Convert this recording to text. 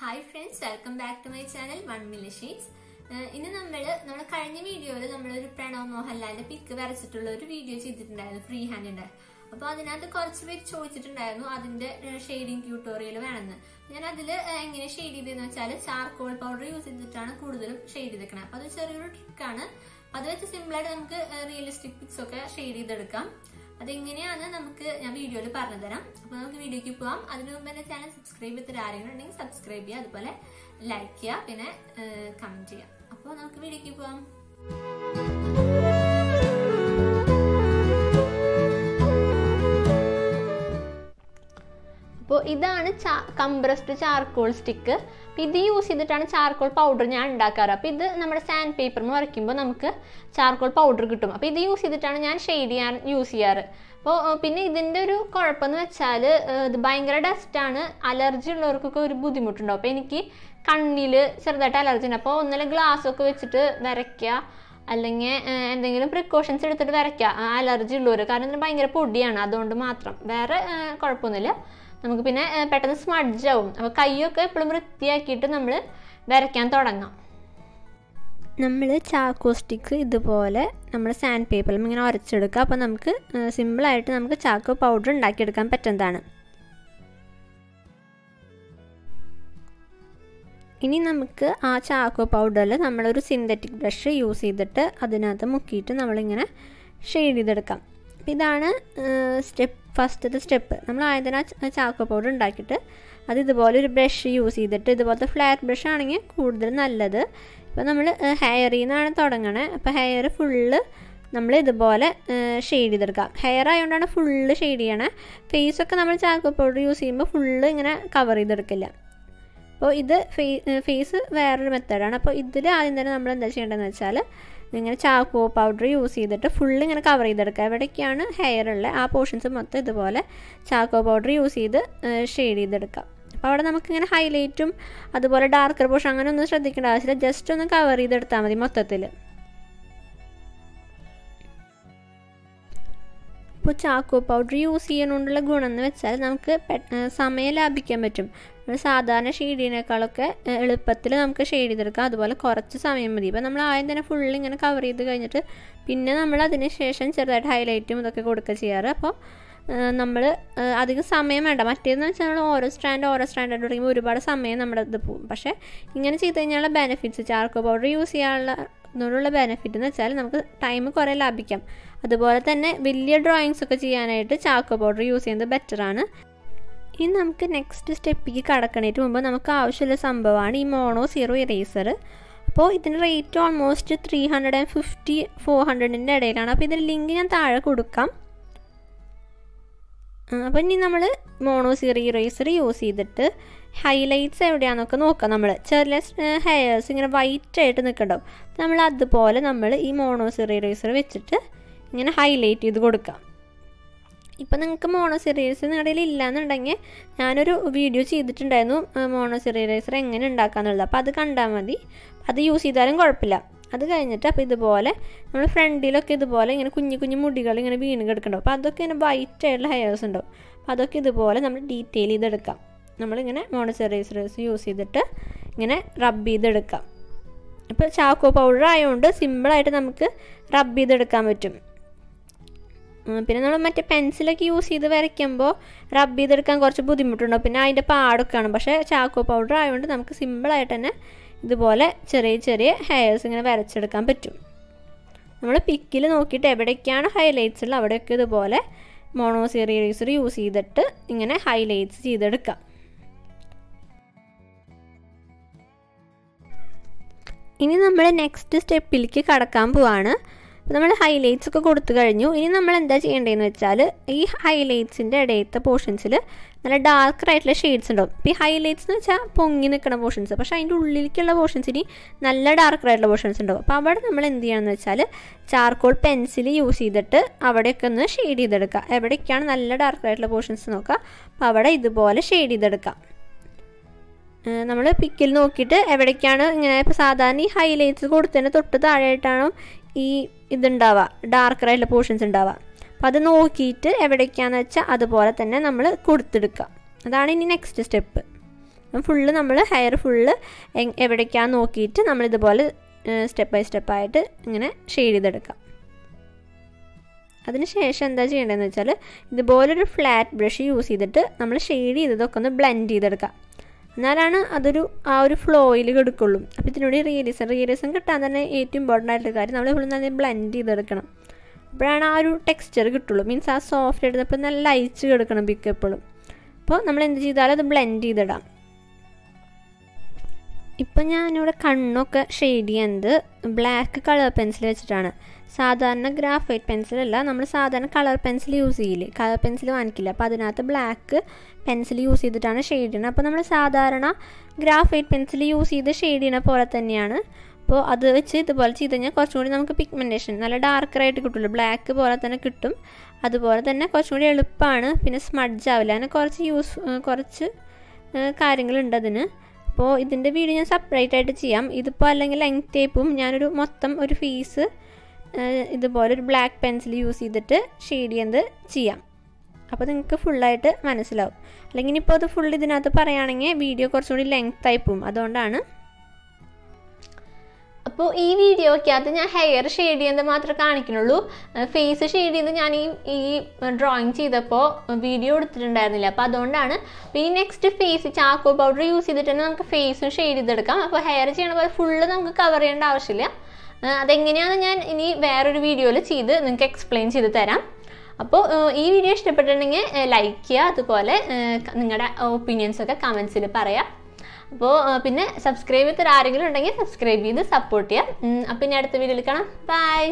Hi friends, welcome back to my channel 1 Million Sheets. ഇന്ന് നമ്മൾ കഴിഞ്ഞ വീഡിയോയിൽ നമ്മൾ ഒരു പ്രണവ് മോഹൻലാലിന്റെ പിക്ക് വരച്ചിട്ടുള്ള ഒരു വീഡിയോ ചെയ്തിട്ടുണ്ടായിരുന്നു ഫ്രീ ഹാൻഡിന്റെ. അപ്പോൾ അതിനകത്ത് കുറച്ച് പേര് ചോദിച്ചിട്ടുണ്ടായിരുന്നു അതിന്റെ ഷെയ്ഡിങ് ട്യൂട്ടോറിയൽ വേണമെന്ന്. ഞാൻ അതിൽ എങ്ങനെ ഷെയ്ഡ് ചെയ്തെന്ന് വെച്ചാൽ ചാർക്കോൾ പൗഡർ യൂസ് ചെയ്തിട്ടാണ് കൂടുതലും ഷെയ്ഡ് ചെയ്തേക്കുന്നത്. അപ്പൊ അത് ചെറിയൊരു ട്രിക്കാണ്. അത് വെച്ച് സിമ്പിൾ ആയിട്ട് നമുക്ക് റിയലിസ്റ്റിക് പിക്സ് ഒക്കെ ഷെയ്ഡ് ചെയ്തെടുക്കാം. അതെങ്ങനെയാണ് നമുക്ക് ഞാൻ വീഡിയോയിൽ പറഞ്ഞു തരാം. അപ്പൊ നമുക്ക് വീഡിയോക്ക് പോവാം. അതിനു മുമ്പ് എന്റെ ചാനൽ സബ്സ്ക്രൈബ് ചെയ്തിട്ട് ആരെങ്കിലും ഉണ്ടെങ്കിൽ സബ്സ്ക്രൈബ് ചെയ്യുക, അതുപോലെ ലൈക്ക് ചെയ്യുക, പിന്നെ കമന്റ് ചെയ്യുക. അപ്പോൾ നമുക്ക് വീഡിയോക്ക് പോവാം. അപ്പോൾ ഇതാണ് കംപ്രസ്ഡ് ചാർക്കോൾ സ്റ്റിക്ക്. ഇത് യൂസ് ചെയ്തിട്ടാണ് ചാർക്കോൾ പൗഡർ ഞാൻ ഉണ്ടാക്കാറ്. അപ്പോൾ ഇത് നമ്മുടെ സാൻഡ് പേപ്പറിൽ വരയ്ക്കുമ്പോൾ നമുക്ക് ചാർക്കോൾ പൗഡർ കിട്ടും. അപ്പോൾ ഇത് യൂസ് ചെയ്തിട്ടാണ് ഞാൻ ഷെയ്ഡ് ചെയ്യാൻ യൂസ് ചെയ്യാറ്. അപ്പോൾ പിന്നെ ഇതിൻ്റെ ഒരു കുഴപ്പമെന്ന് വെച്ചാൽ ഇത് ഭയങ്കര ഡസ്റ്റാണ്. അലർജി ഉള്ളവർക്കൊക്കെ ഒരു ബുദ്ധിമുട്ടുണ്ടാവും. അപ്പോൾ എനിക്ക് കണ്ണിൽ ചെറുതായിട്ട് അലർജി ഉണ്ട്. അപ്പോൾ ഒന്നല്ല ഗ്ലാസ്സൊക്കെ വെച്ചിട്ട് വരയ്ക്കുക, അല്ലെങ്കിൽ എന്തെങ്കിലും പ്രിക്കോഷൻസ് എടുത്തിട്ട് വരയ്ക്കുക അലർജി ഉള്ളവർ. കാരണം ഇതിന് ഭയങ്കര പൊടിയാണ്, അതുകൊണ്ട് മാത്രം. വേറെ കുഴപ്പമൊന്നുമില്ല. നമുക്ക് പിന്നെ പെട്ടെന്ന് സ്മഡ്ജ് ആവും. അപ്പോൾ കൈയൊക്കെ എപ്പോഴും വൃത്തിയാക്കിയിട്ട് നമ്മൾ വരയ്ക്കാൻ തുടങ്ങാം. നമ്മൾ ചാക്കോ സ്റ്റിക്ക് ഇതുപോലെ നമ്മൾ സാൻഡ് പേപ്പറിൽ ഇങ്ങനെ ഉരച്ചെടുക്കുക. അപ്പോൾ നമുക്ക് സിമ്പിളായിട്ട് നമുക്ക് ചാക്കോ പൗഡർ ഉണ്ടാക്കിയെടുക്കാൻ പറ്റുന്നതാണ്. ഇനി നമുക്ക് ആ ചാക്കോ പൗഡറിൽ നമ്മളൊരു സിന്തറ്റിക് ബ്രഷ് യൂസ് ചെയ്തിട്ട് അതിനകത്ത് മുക്കിയിട്ട് നമ്മളിങ്ങനെ ഷെയ്ഡ് ചെയ്തെടുക്കാം. ഇതാണ് ഫസ്റ്റത്തെ സ്റ്റെപ്പ്. നമ്മൾ ആദ്യം തന്നെ ചാക്കോ പൗഡർ ഉണ്ടാക്കിയിട്ട് അത് ഇതുപോലെ ഒരു ബ്രഷ് യൂസ് ചെയ്തിട്ട്, ഇതുപോലത്തെ ഫ്ലാറ്റ് ബ്രഷ് ആണെങ്കിൽ കൂടുതൽ നല്ലത്. ഇപ്പോൾ നമ്മൾ ഹെയറിൽ നിന്നാണ് തുടങ്ങണത്. അപ്പോൾ ഹെയർ ഫുള്ള് നമ്മൾ ഇതുപോലെ ഷെയ്ഡ് ചെയ്തെടുക്കാം. ഹെയർ ആയതുകൊണ്ടാണ് ഫുള്ള് ഷെയ്ഡ് ചെയ്യണേ. ഫേസൊക്കെ നമ്മൾ ചാക്കോ പൗഡർ യൂസ് ചെയ്യുമ്പോൾ ഫുള്ള് ഇങ്ങനെ കവർ ചെയ്തെടുക്കില്ല. അപ്പോൾ ഇത് ഫേസ് വേറൊരു മെത്തേഡാണ്. അപ്പോൾ ഇതിൽ ആദ്യം തന്നെ നമ്മൾ എന്താ ചെയ്യേണ്ടതെന്ന് വെച്ചാൽ ഇങ്ങനെ ചാക്കോ പൗഡർ യൂസ് ചെയ്തിട്ട് ഫുള്ള് ഇങ്ങനെ കവർ ചെയ്തെടുക്കുക. എവിടേക്കാണ് ഹെയർ ഉള്ളത് ആ പോർഷൻസ് മൊത്തം ഇതുപോലെ ചാക്കോ പൗഡർ യൂസ് ചെയ്ത് ഷെയ്ഡ് ചെയ്തെടുക്കാം. അപ്പോൾ അവിടെ നമുക്കിങ്ങനെ ഹൈലൈറ്റും അതുപോലെ ഡാർക്കർ പോർഷൻ അങ്ങനെ ഒന്നും ശ്രദ്ധിക്കേണ്ട ആവശ്യമില്ല. ജസ്റ്റ് ഒന്ന് കവർ ചെയ്തെടുത്താൽ മതി മൊത്തത്തിൽ. ഇപ്പോൾ ചാക്കോ പൗഡർ യൂസ് ചെയ്യുന്നതുകൊണ്ടുള്ള ഗുണം എന്ന് വെച്ചാൽ നമുക്ക് സമയം ലാഭിക്കാൻ പറ്റും. സാധാരണ ഷെയ്ഡിനേക്കാളൊക്കെ എളുപ്പത്തിൽ നമുക്ക് ഷെയ്ഡ് ചെയ്തെടുക്കാം. അതുപോലെ കുറച്ച് സമയം മതി. ഇപ്പോൾ നമ്മൾ ആദ്യം തന്നെ ഫുള്ള് ഇങ്ങനെ കവർ ചെയ്ത് കഴിഞ്ഞിട്ട് പിന്നെ നമ്മൾ അതിന് ശേഷം ചെറുതായിട്ട് ഹൈലൈറ്റും ഇതൊക്കെ കൊടുക്കുക ചെയ്യാറ്. അപ്പോൾ നമ്മൾ അധികം സമയം വേണ്ട. മറ്റേതെന്ന് വെച്ചാൽ നമ്മൾ ഓരോ സ്റ്റാൻഡായിട്ട് തുടങ്ങുമ്പോൾ ഒരുപാട് സമയം നമ്മുടെ ഇത് പോകും. പക്ഷേ ഇങ്ങനെ ചെയ്ത് കഴിഞ്ഞാലുള്ള ബെനിഫിറ്റ്സ്, ചാർക്കോ പൗഡർ യൂസ് ചെയ്യാനുള്ള ബെനിഫിറ്റ് എന്ന് വെച്ചാൽ നമുക്ക് ടൈം കുറേ ലാഭിക്കാം. അതുപോലെ തന്നെ വലിയ ഡ്രോയിങ്സ് ഒക്കെ ചെയ്യാനായിട്ട് ചാക്കോ പൗഡർ യൂസ് ചെയ്യുന്നത് ബെറ്ററാണ്. ഇനി നമുക്ക് നെക്സ്റ്റ് സ്റ്റെപ്പിലേക്ക് കടക്കണേറ്റ് മുമ്പ് നമുക്ക് ആവശ്യമുള്ള സംഭവമാണ് ഈ മോണോ സീറോ ഇറേസർ. അപ്പോൾ ഇതിൻ്റെ റേറ്റ് ഓൾമോസ്റ്റ് 350-400 ഇടയിലാണ്. അപ്പോൾ ഇതിൻ്റെ ലിങ്ക് ഞാൻ താഴെ കൊടുക്കാം. അപ്പോൾ ഇനി നമ്മൾ മോണോ സീറോ ഇറേസർ യൂസ് ചെയ്തിട്ട് ഹൈലൈറ്റ്സ് എവിടെയാണെന്നൊക്കെ നോക്കാം. നമ്മൾ ചെറിയ ഹെയർസ് ഇങ്ങനെ വൈറ്റ് ആയിട്ട് നിൽക്കണ്ടാവും. നമ്മൾ അതുപോലെ നമ്മൾ ഈ മോണോ സീറോ ഇറേസർ വെച്ചിട്ട് ഇങ്ങനെ ഹൈലൈറ്റ് ചെയ്ത് കൊടുക്കാം. ഇപ്പം നിങ്ങൾക്ക് മോണോ സീറോ ഇറേസർ നിങ്ങളുടെ കയ്യിൽ ഇല്ലയെന്നുണ്ടെങ്കിൽ ഞാനൊരു വീഡിയോ ചെയ്തിട്ടുണ്ടായിരുന്നു മോണോ സീറോ ഇറേസർ എങ്ങനെ ഉണ്ടാക്കാന്നുള്ളത്. അപ്പോൾ അത് കണ്ടാൽ മതി. അത് യൂസ് ചെയ്താലും കുഴപ്പമില്ല. അത് കഴിഞ്ഞിട്ട് അപ്പോൾ ഇതുപോലെ നമ്മൾ ഫ്രണ്ടിലൊക്കെ ഇതുപോലെ ഇങ്ങനെ കുഞ്ഞു കുഞ്ഞു മുടികൾ ഇങ്ങനെ വീണ് കിടക്കുന്നുണ്ടാവും. അപ്പോൾ അതൊക്കെ ഇങ്ങനെ വൈറ്റ് ആയിട്ടുള്ള ഹെയർസ് ഉണ്ടാവും. അപ്പോൾ അതൊക്കെ ഇതുപോലെ നമ്മൾ ഡീറ്റെയിൽ ചെയ്തെടുക്കാം. നമ്മളിങ്ങനെ മോണോ സീറോ ഇറേസർ യൂസ് ചെയ്തിട്ട് ഇങ്ങനെ റബ്ബ് ചെയ്തെടുക്കാം. ഇപ്പോൾ ചാക്കോ പൗഡർ ആയതുകൊണ്ട് സിമ്പിളായിട്ട് നമുക്ക് റബ്ബ് ചെയ്തെടുക്കാൻ പറ്റും. പിന്നെ നമ്മൾ മറ്റേ പെൻസിലൊക്കെ യൂസ് ചെയ്ത് വരയ്ക്കുമ്പോൾ റബ്ബ് ചെയ്തെടുക്കാൻ കുറച്ച് ബുദ്ധിമുട്ടുണ്ടാവും. പിന്നെ അതിൻ്റെ പാടൊക്കെ ആണ്. പക്ഷേ ചാക്കോ പൗഡർ ആയതുകൊണ്ട് നമുക്ക് സിമ്പിളായിട്ട് തന്നെ ഇതുപോലെ ചെറിയ ചെറിയ ഹെയർസ് ഇങ്ങനെ വരച്ചെടുക്കാൻ പറ്റും. നമ്മൾ പിക്കിൽ നോക്കിയിട്ട് എവിടേക്കാണ് ഹൈലൈറ്റ്സ് ഉള്ളത് അവിടെയൊക്കെ ഇതുപോലെ മോണോ സീറോ ഇറേസർ യൂസ് ചെയ്തിട്ട് ഇങ്ങനെ ഹൈലൈറ്റ്സ് ചെയ്തെടുക്കാം. ഇനി നമ്മൾ നെക്സ്റ്റ് സ്റ്റെപ്പിലേക്ക് കടക്കാൻ പോവാണ്. അപ്പോൾ നമ്മൾ ഹൈലൈറ്റ്സ് ഒക്കെ കൊടുത്തു കഴിഞ്ഞു. ഇനി നമ്മൾ എന്താ ചെയ്യേണ്ടതെന്ന് വെച്ചാൽ ഈ ഹൈലൈറ്റ്സിൻ്റെ ഇടയത്തെ പോർഷൻസിൽ നല്ല ഡാർക്കറായിട്ടുള്ള ഷെയ്ഡ്സ് ഉണ്ടാവും. ഇപ്പോൾ ഈ ഹൈലൈറ്റ്സ് എന്ന് വെച്ചാൽ പൊങ്ങി നിൽക്കുന്ന പോർഷൻസ്, പക്ഷേ അതിൻ്റെ ഉള്ളിലേക്കുള്ള പോർഷൻസിന് നല്ല ഡാർക്കറായിട്ടുള്ള പോർഷൻസ് ഉണ്ടാവും. അപ്പോൾ അവിടെ നമ്മൾ എന്ത് ചെയ്യണമെന്ന് വെച്ചാൽ ചാർക്കോൾ പെൻസിൽ യൂസ് ചെയ്തിട്ട് അവിടെയൊക്കെ ഒന്ന് ഷെയ്ഡ് ചെയ്തെടുക്കുക. എവിടേക്കാണ് നല്ല ഡാർക്കറായിട്ടുള്ള പോർഷൻസ് നോക്കുക. അപ്പോൾ അവിടെ ഇതുപോലെ ഷെയ്ഡ് ചെയ്തെടുക്കാം. നമ്മൾ പിക്കിൽ നോക്കിയിട്ട് എവിടേക്കാണ് ഇങ്ങനെ ഇപ്പോൾ സാധാരണ ഈ ഹൈലൈറ്റ്സ് കൊടുത്തതിന് തൊട്ട് താഴെയായിട്ടാണ് ഈ ഇതുണ്ടാവുക, ഡാർക്കറായിട്ടുള്ള പോർഷൻസ് ഉണ്ടാവുക. അപ്പോൾ അത് നോക്കിയിട്ട് എവിടേക്കാണെന്ന് വെച്ചാൽ അതുപോലെ തന്നെ നമ്മൾ കൊടുത്തെടുക്കുക. അതാണ് ഇനി നെക്സ്റ്റ് സ്റ്റെപ്പ്. ഫുള്ള് നമ്മൾ ഹെയർ ഫുള്ള് എവിടേക്കാണ് നോക്കിയിട്ട് നമ്മളിതുപോലെ സ്റ്റെപ്പ് ബൈ സ്റ്റെപ്പായിട്ട് ഇങ്ങനെ ഷെയ്ഡ് ചെയ്തെടുക്കാം. അതിനുശേഷം എന്താ ചെയ്യേണ്ടതെന്ന് വെച്ചാൽ ഇതുപോലൊരു ഫ്ലാറ്റ് ബ്രഷ് യൂസ് ചെയ്തിട്ട് നമ്മൾ ഷെയ്ഡ് ചെയ്തതൊക്കെ ഒന്ന് ബ്ലെൻഡ് ചെയ്തെടുക്കാം. എന്നാലാണ് ആ ഒരു ഫ്ലോയിൽ കിടക്കുള്ളൂ. അപ്പോൾ ഇതിനോട് റിയലിസം കിട്ടാൻ തന്നെ ഏറ്റവും ഇമ്പോർട്ടൻ്റ് ആയിട്ടുള്ള കാര്യം നമ്മൾ ഇവിടെ നിന്ന് ബ്ലെൻഡ് ചെയ്തെടുക്കണം. അപ്പോഴാണ് ആ ഒരു ടെക്സ്ചർ കിട്ടുള്ളൂ. മീൻസ് ആ സോഫ്റ്റ് എടുത്തപ്പോൾ നല്ല ലയിച്ച് കിടക്കണം പിക്ക് എപ്പോഴും. അപ്പോൾ നമ്മൾ എന്ത് ചെയ്താലും അത് ബ്ലെൻഡ് ചെയ്തിടാം. ഇപ്പം ഞാനിവിടെ കണ്ണൊക്കെ ഷെയ്ഡ് ചെയ്യുന്നത് ബ്ലാക്ക് കളർ പെൻസിൽ വെച്ചിട്ടാണ്. സാധാരണ ഗ്രാഫൈറ്റ് പെൻസിലല്ല, നമ്മൾ സാധാരണ കളർ പെൻസിൽ യൂസ് ചെയ്യില്ലേ, കളർ പെൻസിൽ വാങ്ങിക്കില്ല. അപ്പോൾ അതിനകത്ത് ബ്ലാക്ക് പെൻസിൽ യൂസ് ചെയ്തിട്ടാണ് ഷെയ്ഡ് ചെയ്യുന്നത്. അപ്പോൾ നമ്മൾ സാധാരണ ഗ്രാഫൈറ്റ് പെൻസിൽ യൂസ് ചെയ്ത് ഷെയ്ഡ് ചെയ്യുന്ന പോലെ തന്നെയാണ്. അപ്പോൾ അത് വെച്ച് ഇതുപോലെ ചെയ്ത് കഴിഞ്ഞാൽ കുറച്ചും കൂടി നമുക്ക് പിഗ്മെൻറ്റേഷൻ നല്ല ഡാർക്കറായിട്ട് കിട്ടുള്ളൂ. ബ്ലാക്ക് പോലെ തന്നെ കിട്ടും. അതുപോലെ തന്നെ കുറച്ചും കൂടി എളുപ്പമാണ്. പിന്നെ സ്മഡ്ജ് ആവില്ല. അങ്ങനെ കുറച്ച് കാര്യങ്ങളുണ്ട് അതിന്. അപ്പോൾ ഇതിൻ്റെ വീഡിയോ ഞാൻ സെപ്പറേറ്റ് ആയിട്ട് ചെയ്യാം. ഇതിപ്പോൾ അല്ലെങ്കിൽ ലെങ്ത് ടേപ്പും ഞാനൊരു മൊത്തം ഒരു ഫീസ് ഇതുപോലെ ഒരു ബ്ലാക്ക് പെൻസിൽ യൂസ് ചെയ്തിട്ട് ഷെയ്ഡ് ചെയ്യുന്നത് ചെയ്യാം. അപ്പോൾ നിങ്ങൾക്ക് ഫുള്ളായിട്ട് മനസ്സിലാവും. അല്ലെങ്കിൽ ഇപ്പോൾ അത് ഫുൾ ഇതിനകത്ത് പറയുകയാണെങ്കിൽ വീഡിയോ കുറച്ചുകൂടി ലെങ്ത് ആയി പോവും. അതുകൊണ്ടാണ്. അപ്പോൾ ഈ വീഡിയോയ്ക്കകത്ത് ഞാൻ ഹെയർ ഷെയ്ഡ് ചെയ്യുന്നത് മാത്രമേ കാണിക്കുന്നുള്ളൂ. ഫേസ് ഷെയ്ഡ് ചെയ്യുന്നത് ഞാൻ ഈ ഡ്രോയിങ് ചെയ്തപ്പോൾ വീഡിയോ എടുത്തിട്ടുണ്ടായിരുന്നില്ല. അപ്പോൾ അതുകൊണ്ടാണ്. പിന്നെ next face Chacko powder use ചെയ്തിട്ട് തന്നെ നമുക്ക് ഫേസും ഷെയ്ഡ് ചെയ്തെടുക്കാം. അപ്പോൾ ഹെയർ ചെയ്യണ പോലെ ഫുള്ള് നമുക്ക് കവർ ചെയ്യേണ്ട ആവശ്യമില്ല. അതെങ്ങനെയാണെന്ന് ഞാൻ ഇനി വേറൊരു വീഡിയോയിൽ ചെയ്ത് നിങ്ങൾക്ക് എക്സ്പ്ലെയിൻ ചെയ്ത് തരാം. അപ്പോൾ ഈ വീഡിയോ ഇഷ്ടപ്പെട്ടിട്ടുണ്ടെങ്കിൽ ലൈക്ക് ചെയ്യുക. അതുപോലെ നിങ്ങളുടെ ഒപ്പീനിയൻസൊക്കെ കമൻസിൽ പറയാം. അപ്പോൾ പിന്നെ സബ്സ്ക്രൈബ് ചെയ്തിട്ട് ആരെങ്കിലും ഉണ്ടെങ്കിൽ സബ്സ്ക്രൈബ് ചെയ്ത് സപ്പോർട്ട് ചെയ്യാം. അപ്പോൾ ഇനി അടുത്ത വീഡിയോയിൽ കാണാം. ബൈ.